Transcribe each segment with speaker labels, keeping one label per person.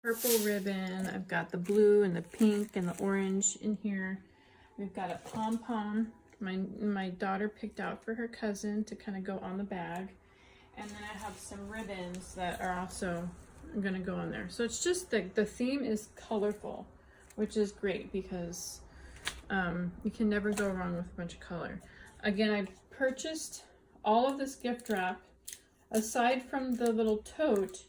Speaker 1: purple ribbon. I've got the blue and the pink and the orange in here. We've got a pom-pom my daughter picked out for her cousin to kind of go on the bag. And then I have some ribbons that are also gonna go on there. So it's just the theme is colorful, which is great because you can never go wrong with a bunch of color. Again, I purchased all of this gift wrap aside from the little tote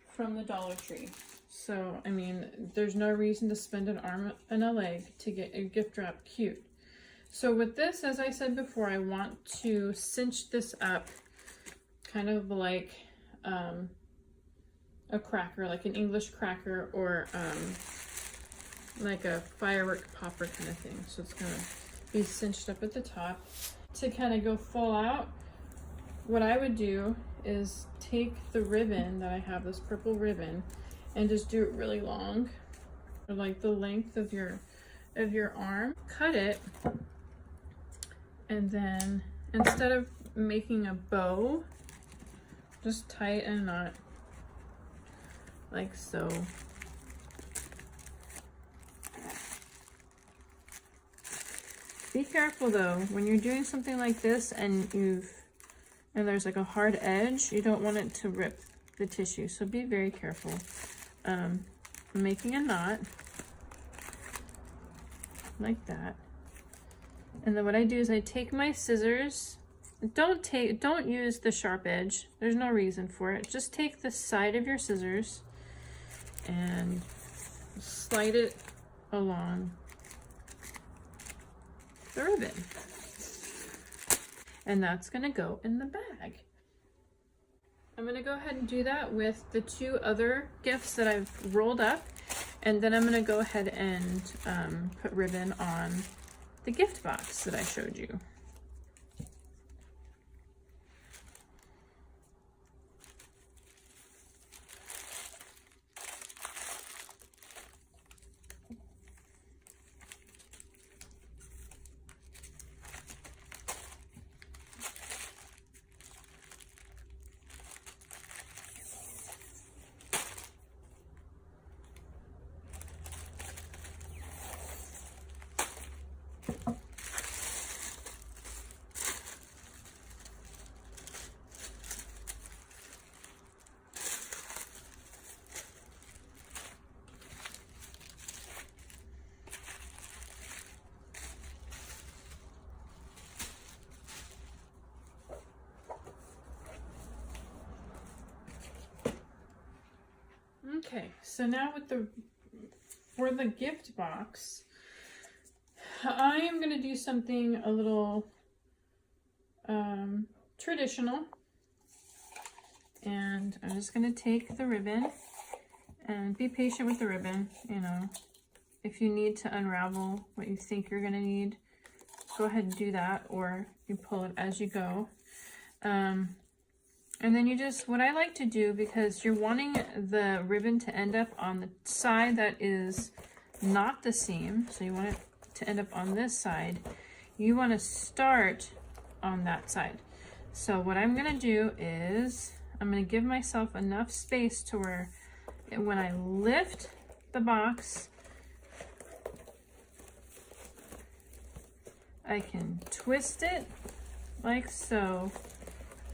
Speaker 1: from the Dollar Tree. So, I mean, there's no reason to spend an arm and a leg to get a gift wrap cute. So with this, as I said before, I want to cinch this up kind of like a cracker, like an English cracker, or like a firework popper kind of thing. So it's gonna be cinched up at the top. To kind of go full out, what I would do is take the ribbon that I have, this purple ribbon, and just do it really long, or like the length of your arm. Cut it, and then instead of making a bow, just tie it in a knot like so. Be careful though, when you're doing something like this and there's like a hard edge, you don't want it to rip the tissue, so be very careful. I'm making a knot like that, and then what I do is I take my scissors. Don't use the sharp edge, there's no reason for it. Just take the side of your scissors and slide it along the ribbon, and that's gonna go in the bag. I'm gonna go ahead and do that with the two other gifts that I've rolled up, and then I'm gonna go ahead and put ribbon on the gift box that I showed you. Okay, so now for the gift box, I am going to do something a little traditional, and I'm just going to take the ribbon, and be patient with the ribbon. You know, if you need to unravel what you think you're going to need, go ahead and do that, or you pull it as you go. And then you just, what I like to do, because you're wanting the ribbon to end up on the side that is not the seam, so you want it to end up on this side, you want to start on that side. So what I'm going to do is, I'm going to give myself enough space to where when I lift the box, I can twist it like so,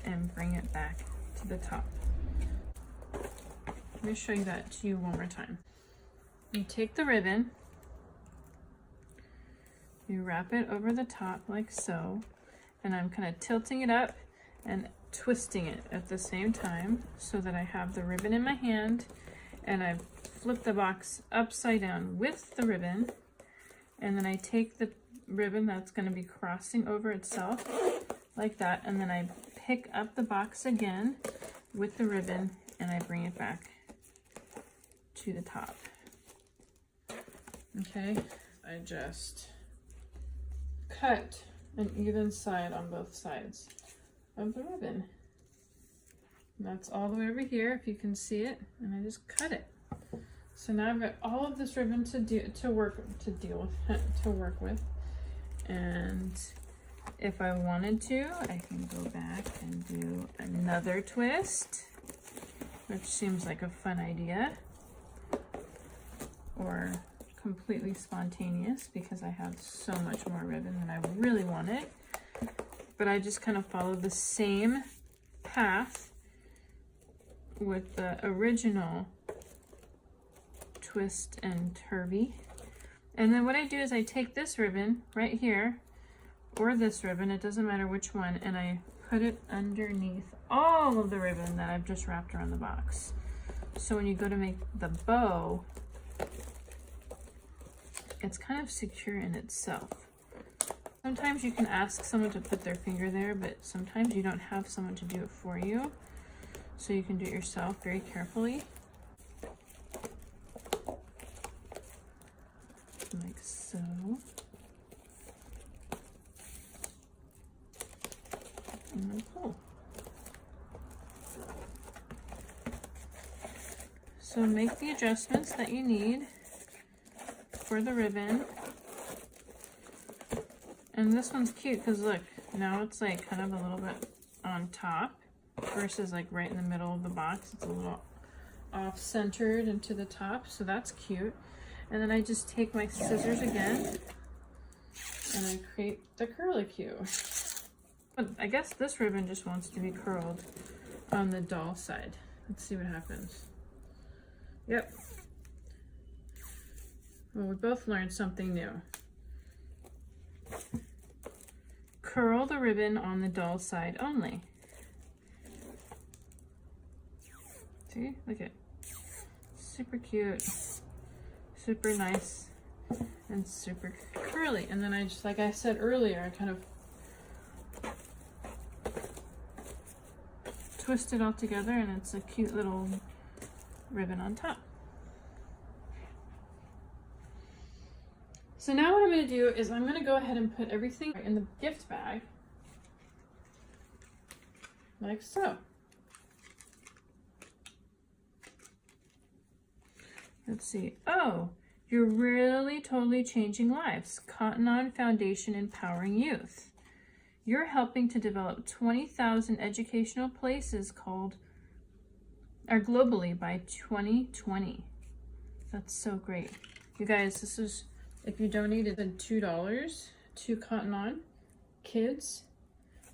Speaker 1: and bring it back to the top. Let me show you that to you one more time. You take the ribbon, you wrap it over the top like so, and I'm kind of tilting it up and twisting it at the same time so that I have the ribbon in my hand, and I flip the box upside down with the ribbon, and then I take the ribbon that's going to be crossing over itself like that, and then I pick up the box again with the ribbon and I bring it back to the top. Okay, I just cut an even side on both sides of the ribbon. And that's all the way over here, if you can see it, and I just cut it. So now I've got all of this ribbon to work with, and if I wanted to, I can go back and do another twist, which seems like a fun idea. or completely spontaneous because I have so much more ribbon than I really wanted. But I just kind of follow the same path with the original twist and turvy. And then what I do is I take this ribbon right here, or this ribbon, it doesn't matter which one, and I put it underneath all of the ribbon that I've just wrapped around the box. So when you go to make the bow, it's kind of secure in itself. Sometimes you can ask someone to put their finger there, but sometimes you don't have someone to do it for you. So you can do it yourself very carefully. Like so. And then pull. So make the adjustments that you need for the ribbon. And this one's cute because look, now it's like kind of a little bit on top versus like right in the middle of the box. It's a little off-centered into the top, so that's cute. And then I just take my scissors again and I create the curlicue. But I guess this ribbon just wants to be curled on the doll side. Let's see what happens. Yep. Well, we both learned something new. Curl the ribbon on the doll side only. See, look at, super cute, super nice, and super curly. And then I just, like I said earlier, I kind of twist it all together and it's a cute little ribbon on top. So now what I'm going to do is I'm going to go ahead and put everything in the gift bag, like so. Let's see. Oh, you're really totally changing lives. Cotton On Foundation Empowering Youth. You're helping to develop 20,000 educational places globally by 2020. That's so great. You guys, this is, if you donated the $2 to Cotton On Kids,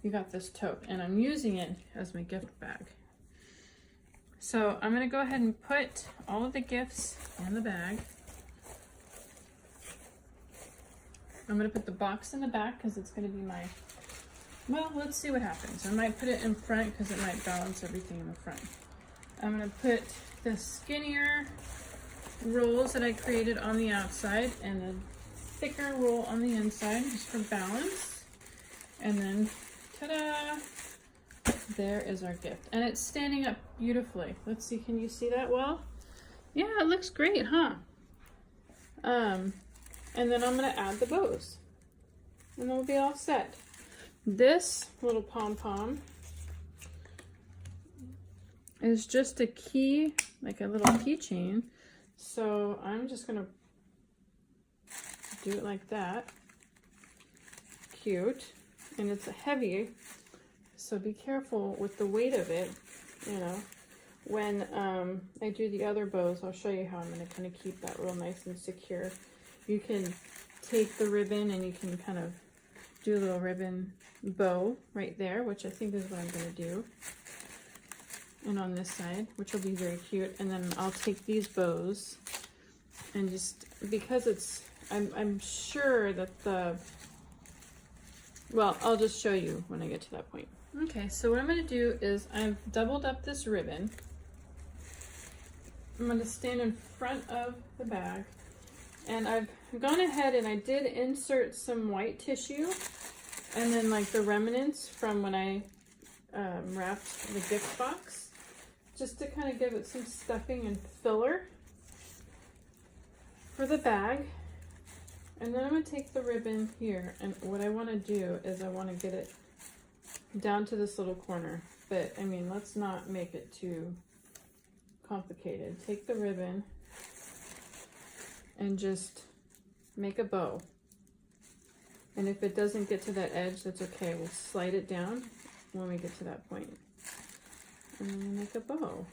Speaker 1: you got this tote, and I'm using it as my gift bag. So I'm gonna go ahead and put all of the gifts in the bag. I'm gonna put the box in the back because it's gonna be my, well, let's see what happens. I might put it in front because it might balance everything in the front. I'm gonna put the skinnier rolls that I created on the outside and the thicker roll on the inside just for balance. And then, ta-da! There is our gift. And it's standing up beautifully. Let's see, can you see that well? Yeah, it looks great, huh? And then I'm gonna add the bows. And then we'll be all set. This little pom-pom is just a key, like a little keychain. So I'm just gonna do it like that. Cute. And it's heavy, so be careful with the weight of it, you know. When I do the other bows, I'll show you how I'm gonna kind of keep that real nice and secure. You can take the ribbon and you can kind of do a little ribbon bow right there, which I think is what I'm gonna do. And on this side, which will be very cute. And then I'll take these bows and just, because it's, I'm sure that the, well, I'll just show you when I get to that point. Okay, so what I'm gonna do is I've doubled up this ribbon. I'm gonna stand in front of the bag, and I've gone ahead and I did insert some white tissue and then like the remnants from when I wrapped the gift box, just to kind of give it some stuffing and filler for the bag. And then I'm gonna take the ribbon here, and what I wanna do is I wanna get it down to this little corner. But I mean, let's not make it too complicated. Take the ribbon and just make a bow. And if it doesn't get to that edge, that's okay. We'll slide it down when we get to that point. And then make a bow.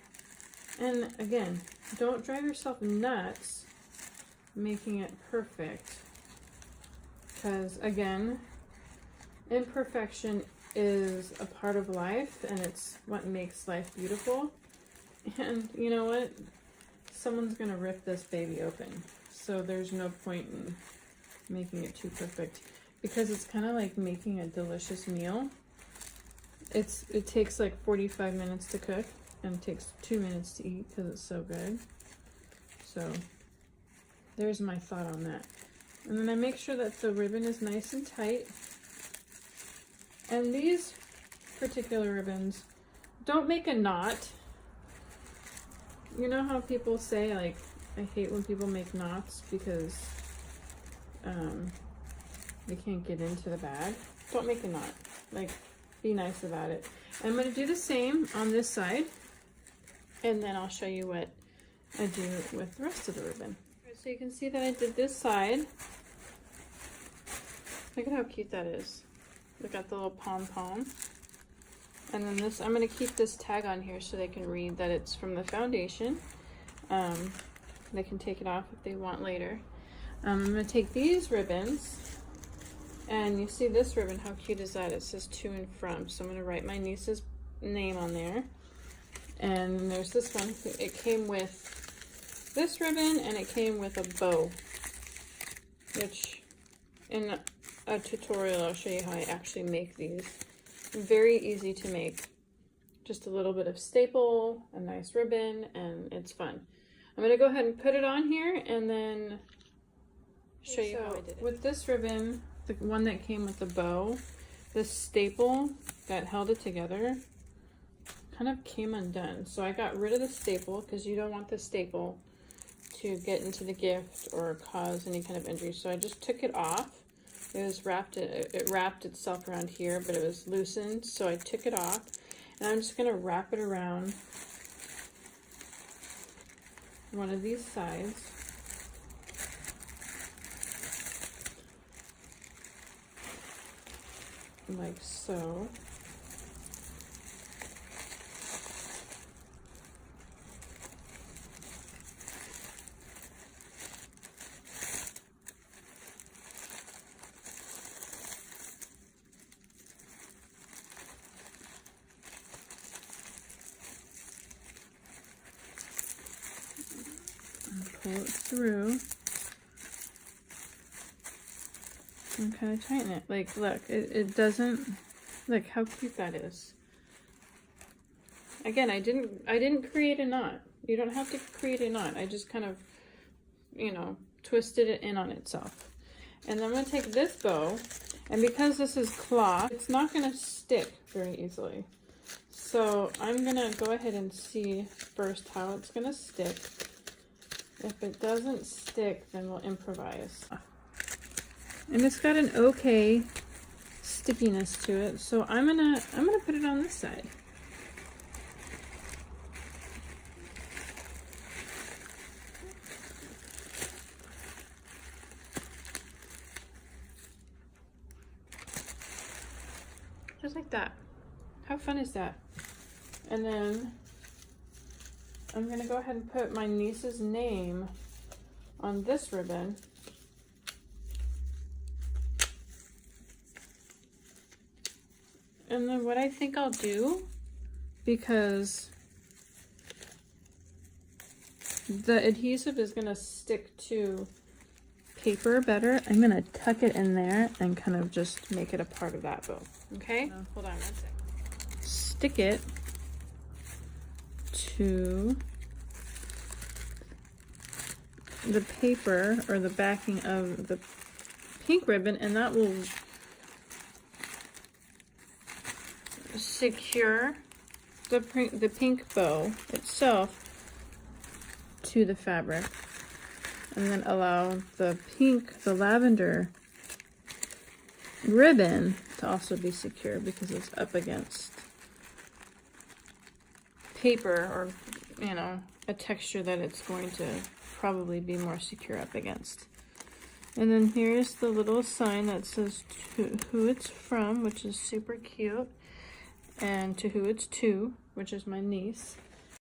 Speaker 1: And again, don't drive yourself nuts making it perfect. Because again, imperfection is a part of life, and it's what makes life beautiful. And you know what? Someone's gonna rip this baby open. So there's no point in making it too perfect, because it's kind of like making a delicious meal. It takes like 45 minutes to cook, and it takes 2 minutes to eat because it's so good. So there's my thought on that. And then I make sure that the ribbon is nice and tight. And these particular ribbons, don't make a knot. You know how people say, like, I hate when people make knots because they can't get into the bag. Don't make a knot. Like, be nice about it. I'm going to do the same on this side, and then I'll show you what I do with the rest of the ribbon. So you can see that I did this side. Look at how cute that is. We got the little pom-pom. And then this, I'm going to keep this tag on here so they can read that it's from the foundation. They can take it off if they want later. I'm going to take these ribbons, and you see this ribbon, how cute is that? It says to and from. So I'm going to write my niece's name on there. And there's this one. It came with this ribbon, and it came with a bow, which in a tutorial I'll show you how I actually make these. Very easy to make. Just a little bit of staple, a nice ribbon, and it's fun. I'm going to go ahead and put it on here and then show you how I did it. With this ribbon, the one that came with the bow, this staple that held it together kind of came undone. So I got rid of the staple because you don't want the staple to get into the gift or cause any kind of injury. So I just took it off. It was wrapped, it wrapped itself around here, but it was loosened. So I took it off, and I'm just going to wrap it around one of these sides. Like so. Pull it through and kind of tighten it. Like, look, it doesn't, look how cute that is. Again, I didn't create a knot. You don't have to create a knot. I just kind of, you know, twisted it in on itself. And then I'm going to take this bow, and because this is cloth, it's not going to stick very easily. So I'm going to go ahead and see first how it's going to stick. If it doesn't stick, then we'll improvise. And it's got an okay stickiness to it, so I'm gonna put it on this side. Just like that. How fun is that? And then I'm going to go ahead and put my niece's name on this ribbon. And then what I think I'll do, because the adhesive is going to stick to paper better, I'm going to tuck it in there and kind of just make it a part of that bow. Okay? Hold on one second. Stick it to the paper or the backing of the pink ribbon, and that will secure the pink bow itself to the fabric, and then allow the lavender ribbon to also be secure because it's up against paper, or you know, a texture that it's going to probably be more secure up against. And then here's the little sign that says to who it's from, which is super cute, and to who it's to, which is my niece.